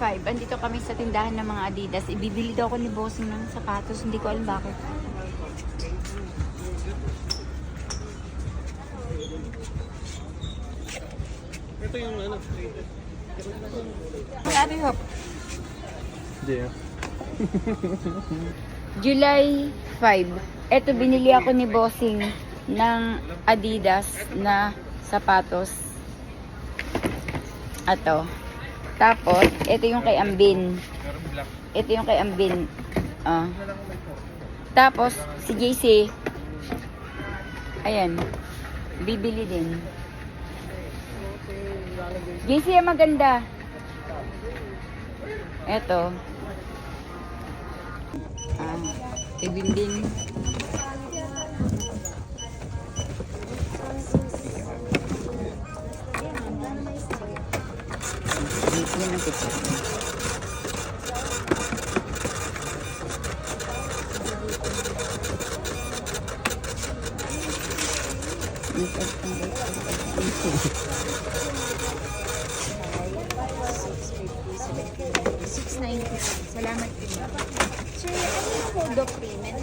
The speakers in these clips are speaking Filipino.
5. Andito kami sa tindahan ng mga Adidas. Ibibili daw ako ni Bossing ng sapatos. Hindi ko alam bakit. Ito yung ano. Sabi Hop. Hindi ah. July 5. Ito, binili ako ni Bossing ng Adidas na sapatos. Ato. Tapos, ito yung kay Ambin. Ito yung kay Ambin. Tapos, si JC. Ayan. Bibili din. JC, ang maganda. Ito. Bibili din. Yan ang picture. Salamat po. Sir, ano yung code of payment?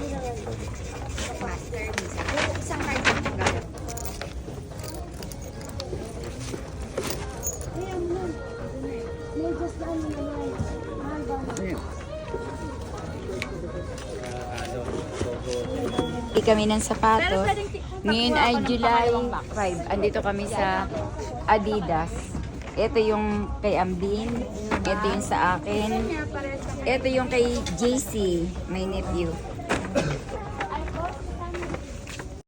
Master, Visa. Isang card lang po gano'n. Hindi kami ng sapatos. Ngayon ay July 5. Andito kami sa Adidas. Ito yung kay Ambin. Ito yung sa akin. Ito yung kay JC, my nephew.